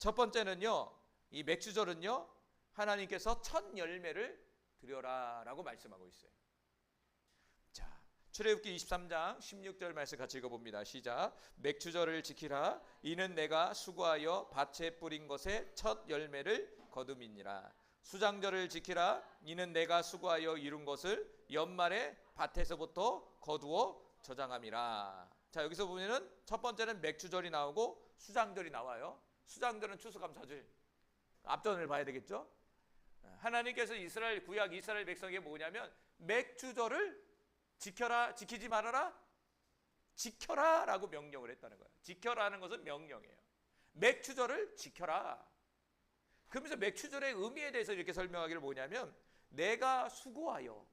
첫 번째는요, 이 맥주절은요, 하나님께서 첫 열매를 드려라 라고 말씀하고 있어요. 자, 출애굽기 23장 16절 말씀 같이 읽어봅니다. 시작. 맥주절을 지키라. 이는 내가 수고하여 밭에 뿌린 것의 첫 열매를 거둠이니라. 수장절을 지키라. 이는 내가 수고하여 이룬 것을 연말에 밭에서부터 거두어 저장함이라. 자, 여기서 보면은 첫 번째는 맥주절이 나오고 수장절이 나와요. 수장절은 추수감사절, 앞전을 봐야 되겠죠. 하나님께서 이스라엘 구약 이스라엘 백성에게 뭐냐면 맥주절을 지켜라, 지키지 말아라, 지켜라 라고 명령을 했다는 거예요. 지켜라는 것은 명령이에요. 맥주절을 지켜라. 그러면서 맥주절의 의미에 대해서 이렇게 설명하기를 뭐냐면 내가 수고하여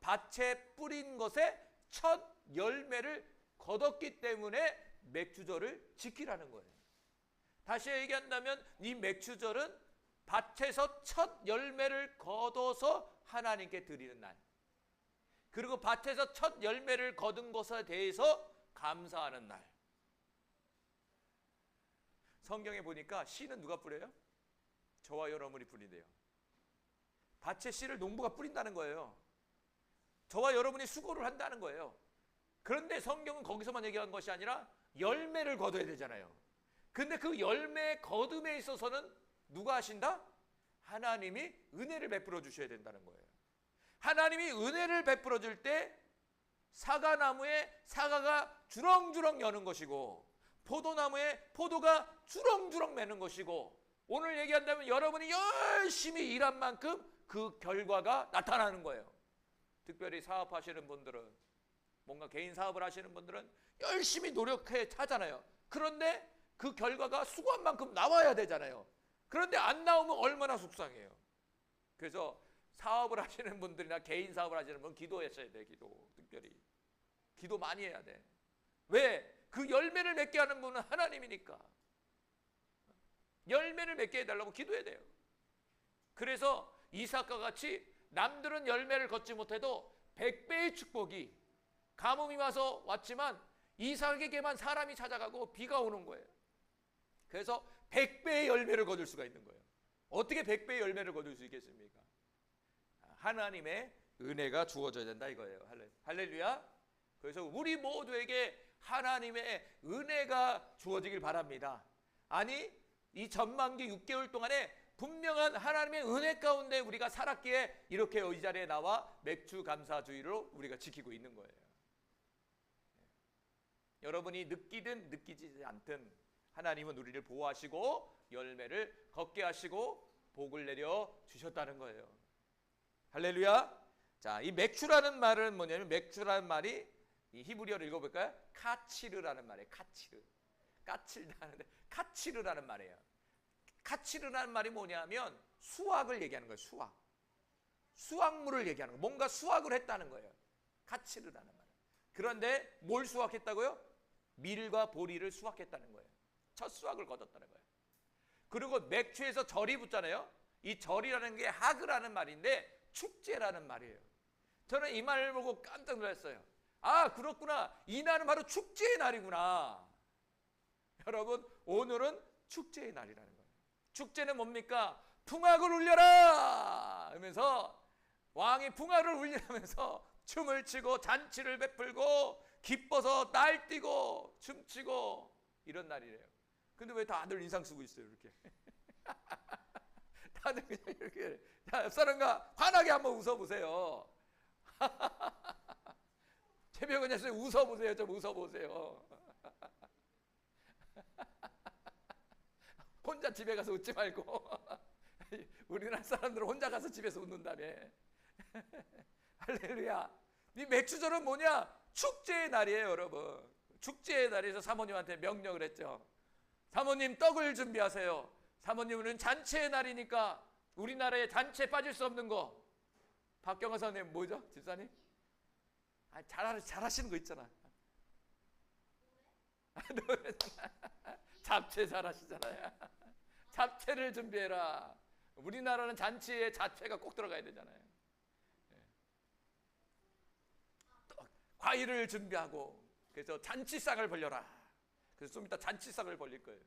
밭에 뿌린 것의 첫 열매를 거뒀기 때문에 맥주절을 지키라는 거예요. 다시 얘기한다면 이 맥주절은 밭에서 첫 열매를 거둬서 하나님께 드리는 날, 그리고 밭에서 첫 열매를 거둔 것에 대해서 감사하는 날. 성경에 보니까 씨는 누가 뿌려요? 저와 여러분이 뿌린대요. 밭에 씨를 농부가 뿌린다는 거예요. 저와 여러분이 수고를 한다는 거예요. 그런데 성경은 거기서만 얘기한 것이 아니라 열매를 거둬야 되잖아요. 근데 그 열매 거둠에 있어서는 누가 하신다? 하나님이 은혜를 베풀어 주셔야 된다는 거예요. 하나님이 은혜를 베풀어 줄 때 사과나무에 사과가 주렁주렁 여는 것이고 포도나무에 포도가 주렁주렁 매는 것이고, 오늘 얘기한다면 여러분이 열심히 일한 만큼 그 결과가 나타나는 거예요. 특별히 사업하시는 분들은, 뭔가 개인 사업을 하시는 분들은 열심히 노력해 하잖아요. 그런데 그 결과가 수고한 만큼 나와야 되잖아요. 그런데 안 나오면 얼마나 속상해요. 그래서 사업을 하시는 분들이나 개인 사업을 하시는 분은 기도하셔야 돼. 특별히 기도 많이 해야 돼. 왜? 그 열매를 맺게 하는 분은 하나님이니까. 열매를 맺게 해달라고 기도해야 돼요. 그래서 이삭과 같이 남들은 열매를 걷지 못해도 100배의 축복이 가뭄이 와서 왔지만 이삭에게만 사람이 찾아가고 비가 오는 거예요. 그래서 100배의 열매를 거둘 수가 있는 거예요. 어떻게 100배의 열매를 거둘 수 있겠습니까? 하나님의 은혜가 주어져야 된다 이거예요. 할렐루야. 그래서 우리 모두에게 하나님의 은혜가 주어지길 바랍니다. 아니, 이 전만기 6개월 동안에 분명한 하나님의 은혜 가운데 우리가 살았기에 이렇게 이 자리에 나와 맥주 감사주의로 우리가 지키고 있는 거예요. 여러분이 느끼든 느끼지 않든 하나님은 우리를 보호하시고 열매를 걷게 하시고 복을 내려 주셨다는 거예요. 할렐루야. 자, 이 맥주라는 말은 뭐냐면, 맥주라는 말이 이 히브리어를 읽어볼까요? 카치르라는 말이에요. 까칠다는데 카치르라는 말이에요. 카치르라는 말이 뭐냐면 수확을 얘기하는 거예요. 수확물을 얘기하는 거예요. 뭔가 수확을 했다는 거예요. 카치르라는 말. 그런데 뭘 수확했다고요? 밀과 보리를 수확했다는 거예요. 첫 수확을 거뒀다는 거예요. 그리고 맥주에서 절이 붙잖아요. 이 절이라는 게 하그라는 말인데 축제라는 말이에요. 저는 이 말을 보고 깜짝 놀랐어요. 아, 그렇구나. 이 날은 바로 축제의 날이구나. 여러분, 오늘은 축제의 날이라는 거예요. 축제는 뭡니까? 풍악을 울려라 하면서 왕이 풍악을 울리면서 춤을 추고 잔치를 베풀고 기뻐서 날뛰고 춤추고 이런 날이래요. 근데 왜 다들 인상 쓰고 있어요 이렇게? 다들 그냥 이렇게. 자, 옆 사람과 환하게 한번 웃어보세요. 최병헌 웃어보세요. 좀 웃어보세요. 혼자 집에 가서 웃지 말고. 우리나라 사람들은 혼자 가서 집에서 웃는다며. 할렐루야. 이 맥주절은 뭐냐? 축제의 날이에요, 여러분. 축제의 날에서 사모님한테 명령을 했죠. 사모님, 떡을 준비하세요. 사모님은 잔치의 날이니까 우리나라에 잔치에 빠질 수 없는 거. 박경화 선생님 뭐죠? 집사님? 아, 잘하시는 거 있잖아. 잡채 잘하시잖아요. 잡채를 준비해라. 우리나라는 잔치에 잡채가 꼭 들어가야 되잖아요. 과일을 준비하고, 그래서 잔치상을 벌려라. 그래서 좀 이따 잔치상을 벌릴 거예요.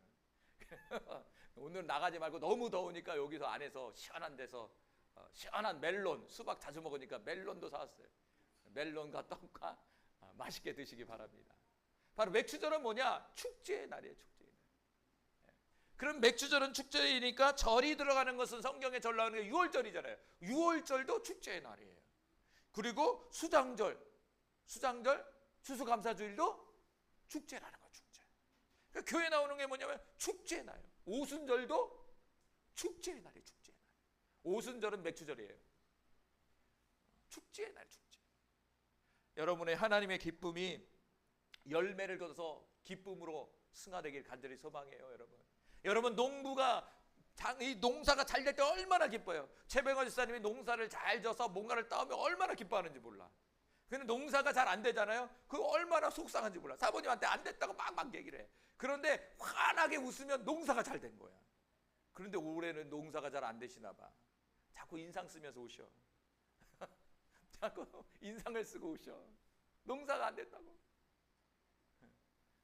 오늘 나가지 말고 너무 더우니까 여기서 안에서 시원한 데서 시원한 멜론, 수박 자주 먹으니까 멜론도 사왔어요. 멜론과 떡과 맛있게 드시기 바랍니다. 바로 맥주절은 뭐냐? 축제의 날이에요. 축제의 날. 그럼 맥주절은 축제이니까 절이 들어가는 것은 성경에 절 나오는 게 6월절이잖아요. 6월절도 축제의 날이에요. 그리고 수장절, 추수감사주일도 축제라는 거예요. 축제. 그러니까 교회 나오는 게 뭐냐면 축제의 날이에요. 오순절도 축제의 날이에요. 축제의 날. 오순절은 맥주절이에요. 축제의 날, 축제. 여러분의 하나님의 기쁨이 열매를 거둬서 기쁨으로 승화되길 간절히 소망해요. 여러분 이 농사가 잘 될 때 얼마나 기뻐요. 최병헌 집사님이 농사를 잘 져서 뭔가를 따오면 얼마나 기뻐하는지 몰라. 근데 농사가 잘 안 되잖아요. 그 얼마나 속상한지 몰라. 사모님한테 안 됐다고 막 얘기를 해. 그런데 환하게 웃으면 농사가 잘 된 거야. 그런데 올해는 농사가 잘 안 되시나 봐. 자꾸 인상 쓰면서 우셔. 자꾸 인상을 쓰고 우셔. 농사가 안 됐다고.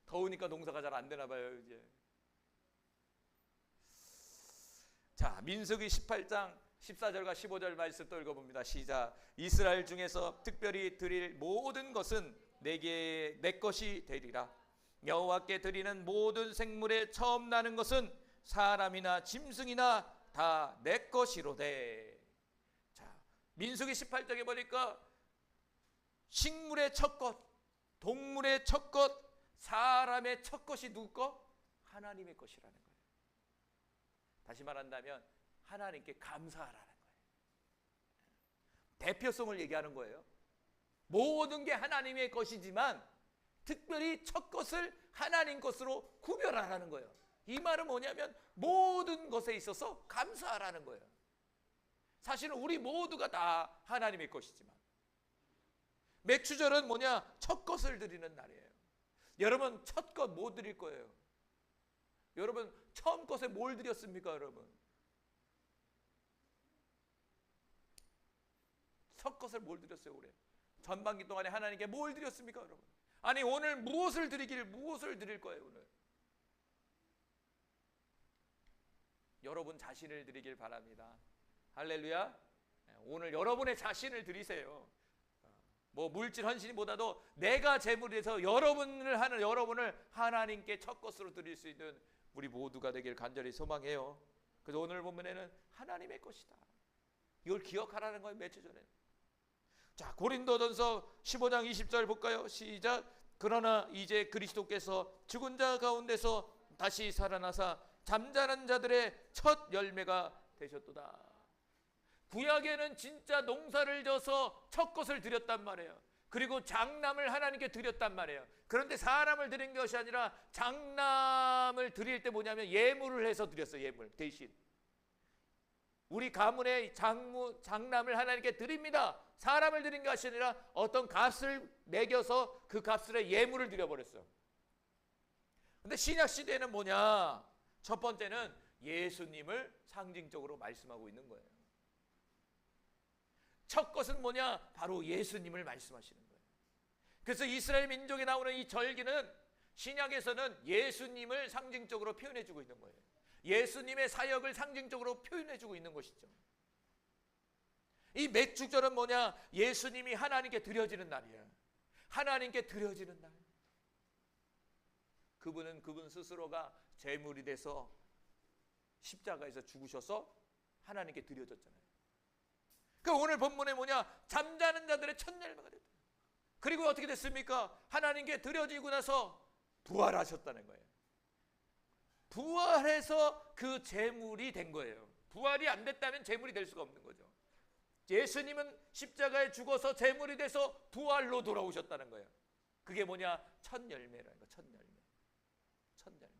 더우니까 농사가 잘 안 되나 봐요, 이제. 자, 민수기 18장 14절과 15절 말씀 또 읽어봅니다. 시작. 이스라엘 중에서 특별히 드릴 모든 것은 내 것이 되리라. 여호와께 드리는 모든 생물에 처음 나는 것은 사람이나 짐승이나 다 내 것이로되. 자, 민수기 18장에 보니까 식물의 첫 것, 동물의 첫 것, 사람의 첫 것이 누구 것? 하나님의 것이라는 거예요. 다시 말한다면 하나님께 감사하라는 거예요. 대표성을 얘기하는 거예요. 모든 게 하나님의 것이지만 특별히 첫 것을 하나님 것으로 구별하라는 거예요. 이 말은 뭐냐면 모든 것에 있어서 감사하라는 거예요. 사실은 우리 모두가 다 하나님의 것이지만 맥주절은 뭐냐? 첫 것을 드리는 날이에요. 여러분 첫 것 뭐 드릴 거예요? 여러분 처음 것에 뭘 드렸습니까, 여러분? 첫 것을 뭘 드렸어요, 올해? 전반기 동안에 하나님께 뭘 드렸습니까, 여러분? 아니 오늘 무엇을 드릴 거예요, 오늘? 여러분 자신을 드리길 바랍니다. 할렐루야. 오늘 여러분의 자신을 드리세요. 뭐 물질 헌신보다도 내가 제물이 돼서 여러분을 하나님께 첫 것으로 드릴 수 있는 우리 모두가 되길 간절히 소망해요. 그래서 오늘 본문에는 하나님의 것이다. 이걸 기억하라는 거예요, 며칠 전에. 자, 고린도전서 15장 20절 볼까요? 시작. 그러나 이제 그리스도께서 죽은 자 가운데서 다시 살아나사 잠자는 자들의 첫 열매가 되셨도다. 구약에는 진짜 농사를 져서 첫 것을 드렸단 말이에요. 그리고 장남을 하나님께 드렸단 말이에요. 그런데 사람을 드린 것이 아니라 장남을 드릴 때 뭐냐면 예물을 해서 드렸어요. 예물 대신. 우리 가문의 장남을 하나님께 드립니다. 사람을 드린 것이 아니라 어떤 값을 매겨서 그 값을 예물을 드려버렸어요. 근데 신약 시대에는 뭐냐? 첫 번째는 예수님을 상징적으로 말씀하고 있는 거예요. 첫 것은 뭐냐? 바로 예수님을 말씀하시는 거예요. 그래서 이스라엘 민족에 나오는 이 절기는 신약에서는 예수님을 상징적으로 표현해주고 있는 거예요. 예수님의 사역을 상징적으로 표현해주고 있는 것이죠. 이 맥주절은 뭐냐? 예수님이 하나님께 드려지는 날이에요. 하나님께 드려지는 날. 그분은 그분 스스로가 제물이 돼서 십자가에서 죽으셔서 하나님께 드려졌잖아요. 그 오늘 본문에 뭐냐? 잠자는 자들의 첫 열매가 됐다. 그리고 어떻게 됐습니까? 하나님께 드려지고 나서 부활하셨다는 거예요. 부활해서 그 제물이 된 거예요. 부활이 안 됐다면 제물이 될 수가 없는 거죠. 예수님은 십자가에 죽어서 제물이 돼서 부활로 돌아오셨다는 거예요. 그게 뭐냐? 첫 열매라는 거예요. 첫 열매. 첫 열매.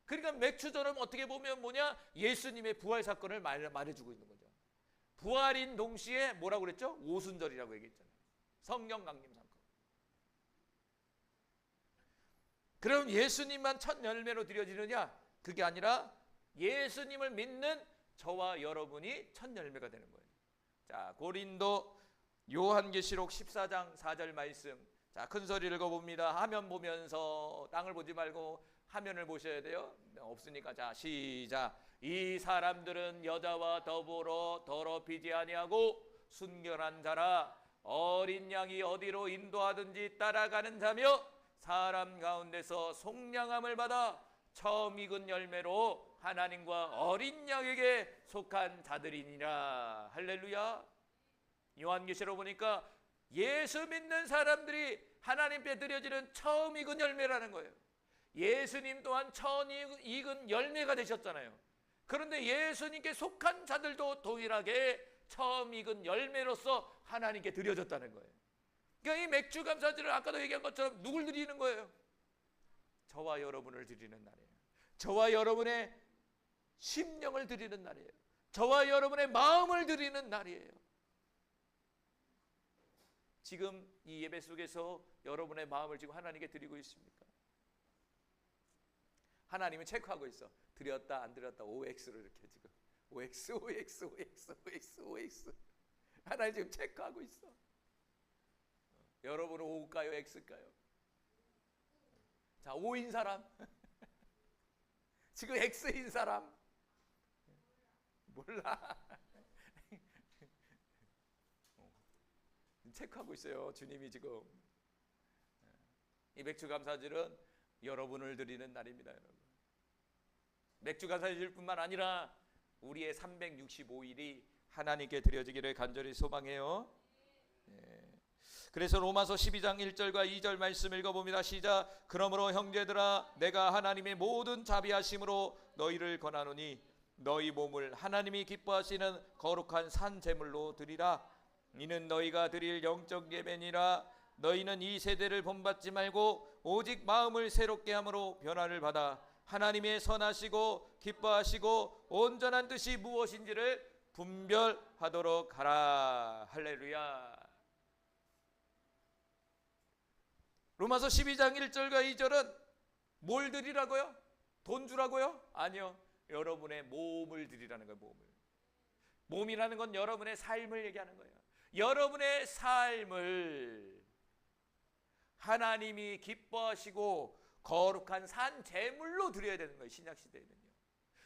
그러니까 맥주절은 어떻게 보면 뭐냐? 예수님의 부활 사건을 말해주고 있는 거죠. 부활인 동시에 뭐라고 그랬죠? 오순절이라고 얘기했잖아요. 성령 강림 사건. 그럼 예수님만 첫 열매로 드려지느냐? 그게 아니라 예수님을 믿는 저와 여러분이 첫 열매가 되는 거예요. 자, 고린도 요한계시록 14장 4절 말씀. 자, 큰 소리 읽어봅니다. 화면 보면서 땅을 보지 말고 화면을 보셔야 돼요. 없으니까 자 시작. 이 사람들은 여자와 더불어 더럽히지 아니하고 순결한 자라 어린 양이 어디로 인도하든지 따라가는 자며 사람 가운데서 속량함을 받아 처음 익은 열매로 하나님과 어린 양에게 속한 자들이니라. 할렐루야. 요한계시록 보니까 예수 믿는 사람들이 하나님께 드려지는 처음 익은 열매라는 거예요. 예수님 또한 처음 익은 열매가 되셨잖아요. 그런데 예수님께 속한 자들도 동일하게 처음 익은 열매로서 하나님께 드려졌다는 거예요. 그러니까 이 맥주 감사절은 아까도 얘기한 것처럼 누굴 드리는 거예요? 저와 여러분을 드리는 날이에요. 저와 여러분의 심령을 드리는 날이에요. 저와 여러분의 마음을 드리는 날이에요. 지금 이 예배 속에서 여러분의 마음을 지금 하나님께 드리고 있습니까? 하나님은 체크하고 있어. 드렸다 안 드렸다 OX로 이렇게 지금 OX OX OX OX OX 하나님 지금 체크하고 있어. 여러분은 O일까요 X일까요? 자, O인 사람 지금 X인 사람 몰라. 체크하고 있어요. 주님이 지금. 이 맥주 감사절은 여러분을 드리는 날입니다. 여러분. 맥주 감사절 뿐만 아니라 우리의 365일이 하나님께 드려지기를 간절히 소망해요. 그래서 로마서 12장 1절과 2절 말씀 읽어봅니다. 시작. 그러므로 형제들아 내가 하나님의 모든 자비하심으로 너희를 권하노니 너희 몸을 하나님이 기뻐하시는 거룩한 산 제물로 드리라. 이는 너희가 드릴 영적 예배니라. 너희는 이 세대를 본받지 말고 오직 마음을 새롭게 함으로 변화를 받아 하나님의 선하시고 기뻐하시고 온전한 뜻이 무엇인지를 분별하도록 하라. 할렐루야. 로마서 12장 1절과 2절은 뭘 드리라고요? 돈 주라고요? 아니요. 여러분의 몸을 드리라는 거예요. 몸을. 몸이라는 건 여러분의 삶을 얘기하는 거예요. 여러분의 삶을 하나님이 기뻐하시고 거룩한 산 제물로 드려야 되는 거예요. 신약시대에는요.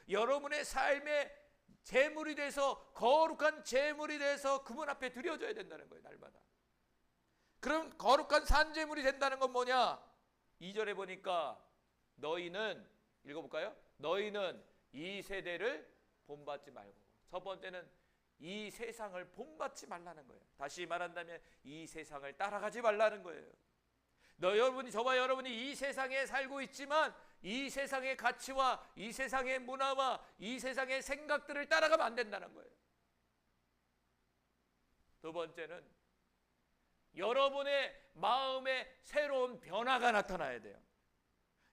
여러분의 삶의 제물이 돼서 거룩한 제물이 돼서 그분 앞에 드려져야 된다는 거예요. 날마다. 그럼 거룩한 산 제물이 된다는 건 뭐냐? 2절에 보니까 너희는 읽어볼까요? 너희는 이 세대를 본받지 말고, 첫 번째는 이 세상을 본받지 말라는 거예요. 다시 말한다면 이 세상을 따라가지 말라는 거예요. 여러분이, 저와 여러분이 이 세상에 살고 있지만 이 세상의 가치와 이 세상의 문화와 이 세상의 생각들을 따라가면 안 된다는 거예요. 두 번째는 여러분의 마음에 새로운 변화가 나타나야 돼요.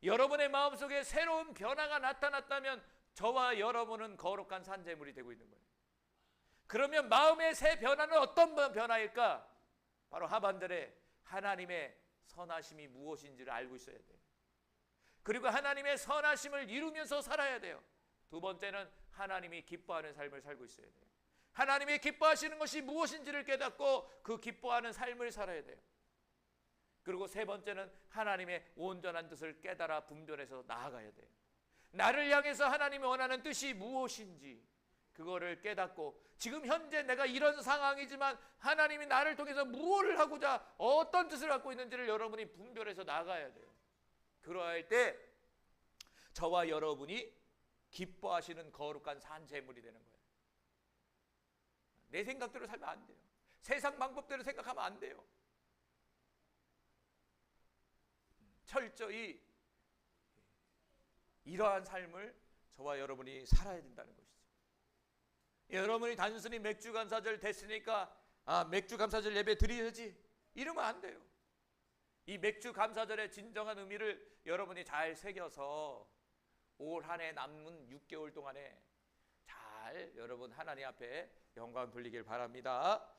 여러분의 마음속에 새로운 변화가 나타났다면 저와 여러분은 거룩한 산제물이 되고 있는 거예요. 그러면 마음의 새 변화는 어떤 변화일까? 바로 하반절에 하나님의 선하심이 무엇인지를 알고 있어야 돼요. 그리고 하나님의 선하심을 이루면서 살아야 돼요. 두 번째는 하나님이 기뻐하는 삶을 살고 있어야 돼요. 하나님이 기뻐하시는 것이 무엇인지를 깨닫고 그 기뻐하는 삶을 살아야 돼요. 그리고 세 번째는 하나님의 온전한 뜻을 깨달아 분별해서 나아가야 돼요. 나를 향해서 하나님이 원하는 뜻이 무엇인지 그거를 깨닫고 지금 현재 내가 이런 상황이지만 하나님이 나를 통해서 무엇을 하고자 어떤 뜻을 갖고 있는지를 여러분이 분별해서 나가야 돼요. 그러할 때 저와 여러분이 기뻐하시는 거룩한 산제물이 되는 거예요. 내 생각대로 살면 안 돼요. 세상 방법대로 생각하면 안 돼요. 철저히 이러한 삶을 저와 여러분이 살아야 된다는 것이죠. 여러분이 단순히 맥주 감사절 됐으니까 맥주 감사절 예배 드려야지 이러면 안 돼요. 이 맥주 감사절의 진정한 의미를 여러분이 잘 새겨서 올 한 해 남은 6개월 동안에 잘 여러분 하나님 앞에 영광 돌리길 바랍니다.